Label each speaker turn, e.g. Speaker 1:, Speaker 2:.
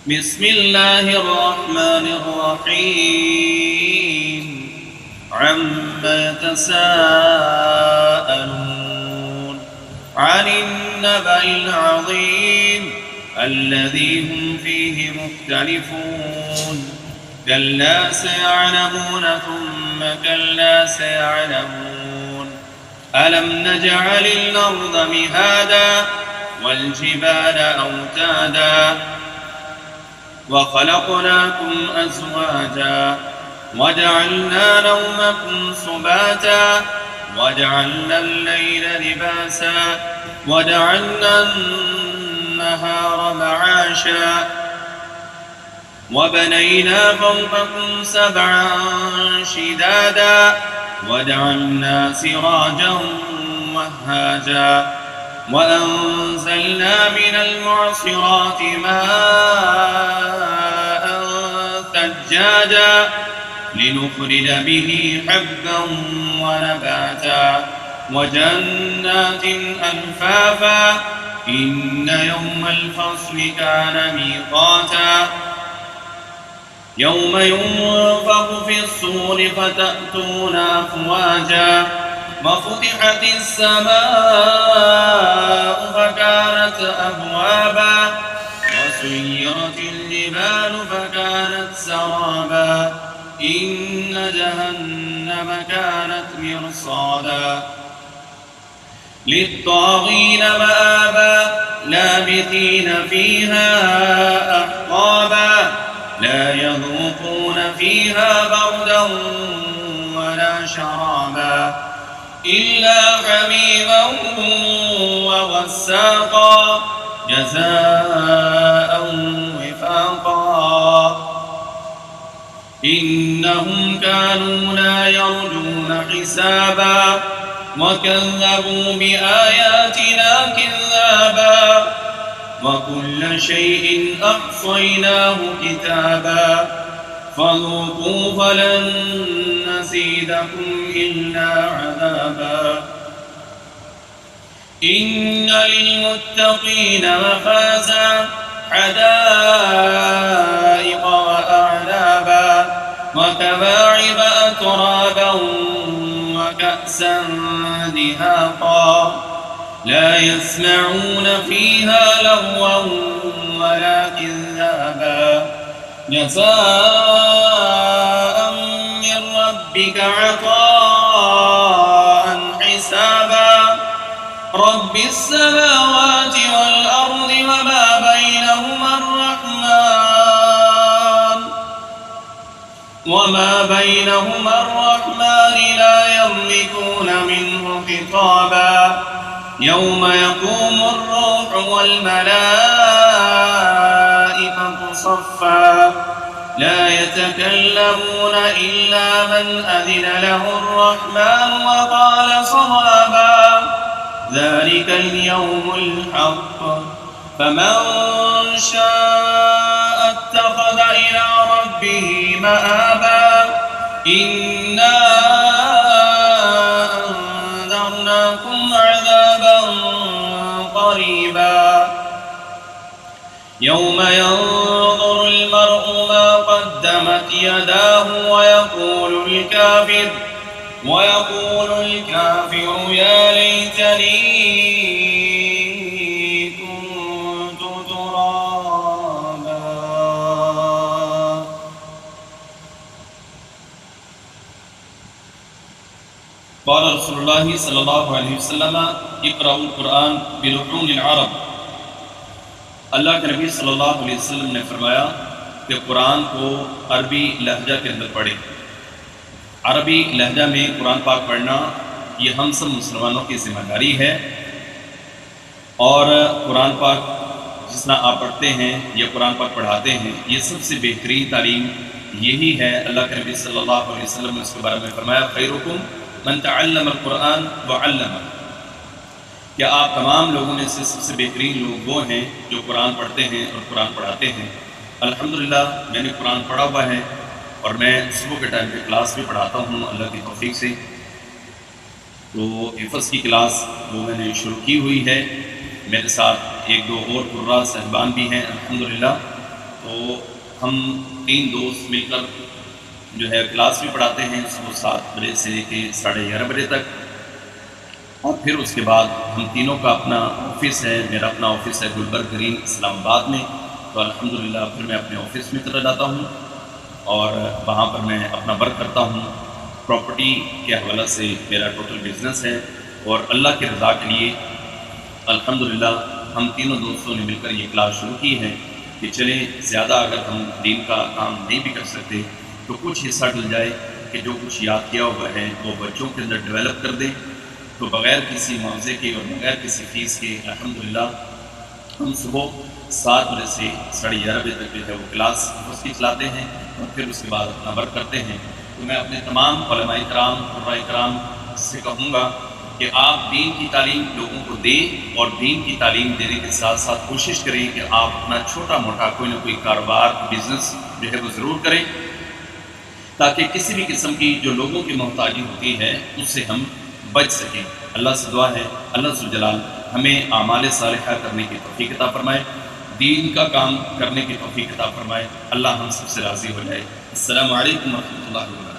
Speaker 1: بسم الله الرحمن الرحيم عما يتساءلون عن النبأ العظيم الذي هم فيه مختلفون كلا سيعلمون ثم كلا سيعلمون ألم نجعل الأرض مهادا والجبال أوتادا وخلقناكم أزواجا وجعلنا نومكم سباتا وجعلنا الليل لباسا وجعلنا النهار معاشا وبنينا فوقكم سبعا شدادا وجعلنا سراجا وهاجا وأنزلنا من المعصرات ماء ثجاجا لنخرج به حبا ونباتا وجنات ألفافا إن يوم الفصل كان ميقاتا يوم ينفخ في الصور فتأتون أفواجا وفتحت السماء فكانت أبوابا وسيرت الجبال فكانت سرابا إن جهنم كانت مرصادا للطاغين مآبا لابثين فيها أحقابا لا يذوقون فيها بردا ولا شرابا إلا حميما وغساقا جزاء وفاقا إنهم كانوا لا يرجون حسابا وكذبوا بآياتنا كذابا وكل شيء أحصيناه كتابا فذوقوا فلن نزيدكم إلا عذابا إن للمتقين مفازا حدائق وأعنابا وكواعب أترابا وكأسا دهاقا لا يسمعون فيها لغوا ولا كذابا جزاء من ربك عطاء حسابا رب السماوات والأرض وما بينهما الرحمن لا يملكون منه خطابا يوم يقوم الروح والملائكة صفا لا يتكلمون إلا من أذن له الرحمن وقال صوابا ذلك اليوم الحق فمن شاء اتخذ إلى ربه مآبا إنا أنذرناكم عذابا قريبا يوم ينظر المرء ما قدمت يداه ويقول الكافر يا ليتني كنت ترابا. قال رسول الله صلى الله عليه وسلم اقرأوا القرآن بلحون العرب. अल्लाह के नबी सल्लल्लाहु अलैहि वसल्लम ने फरमाया कि कुरान को अरबी लहजा के अंदर पढ़े। अरबी लहजा में कुरान पाक पढ़ना ये हम सब मुसलमानों की जिम्मेदारी है और कुरान पाक जितना आप पढ़ते हैं या कुरान पाक पढ़ाते हैं ये सबसे बेहतरीन तालीम यही है। अल्लाह के नबी सल्लल्लाहु अलैहि वसल्लम ने उसके बारे में फरमाया खैरुकुम मन तअल्लम अल-कुरान व अल्लम, क्या आप तमाम लोगों में से सबसे बेहतरीन लोग वो हैं जो कुरान पढ़ते हैं और कुरान पढ़ाते हैं। अल्हम्दुलिल्लाह मैंने कुरान पढ़ा हुआ है और मैं सुबह के टाइम पे क्लास भी पढ़ाता हूँ अल्लाह की तौफीक से। तो हिफ़्ज़ की क्लास वो मैंने शुरू की हुई है, मेरे साथ एक दो और कुर्रा साहिबान भी हैं अल्हम्दुलिल्लाह। تو ہم 3 دوست مل کر جو ہے کلاس بھی پڑھاتے ہیں صبح 7 بجے سے لے کے 11:30 بجے تک، اور پھر اس کے بعد ہم تینوں کا اپنا آفس ہے، میرا اپنا آفس ہے گلبرگ گرین اسلام آباد میں، تو الحمدللہ پھر میں اپنے آفس میں چلا جاتا ہوں اور وہاں پر میں اپنا ورک کرتا ہوں۔ پراپرٹی کے حوالے سے میرا ٹوٹل بزنس ہے، اور اللہ کی رضا کے لیے الحمدللہ ہم تینوں دوستوں نے مل کر یہ کلاس شروع کی ہے کہ چلیں زیادہ اگر ہم دین کا کام نہیں بھی کر سکتے تو کچھ حصہ ڈل جائے کہ جو کچھ یاد کیا ہوا ہے وہ بچوں کے اندر ڈیولپ کر دیں، تو بغیر کسی معاوضے کے اور بغیر کسی فیس کے الحمدللہ ہم صبح 7 بجے سے 11:30 بجے تک جو ہے وہ کلاس اس کی چلاتے ہیں، اور پھر اس کے بعد اپنا ورک کرتے ہیں۔ تو میں اپنے تمام علماء کرام، قرآن کرام سے کہوں گا کہ آپ دین کی تعلیم لوگوں کو دیں، اور دین کی تعلیم دینے کے ساتھ ساتھ کوشش کریں کہ آپ اپنا چھوٹا موٹا کوئی نہ کوئی کاروبار بزنس جو ہے وہ ضرور کریں، تاکہ کسی بھی قسم کی جو لوگوں کی محتاجی ہوتی ہے اس سے ہم بچ سکیں۔ اللہ سے دعا ہے اللہ ذو الجلال ہمیں اعمال صالحہ کرنے کی توفیق عطا فرمائے، دین کا کام کرنے کی توفیق عطا فرمائے، اللہ ہم سب سے راضی ہو جائے۔ السلام علیکم ورحمۃ اللہ وبرکاتہ۔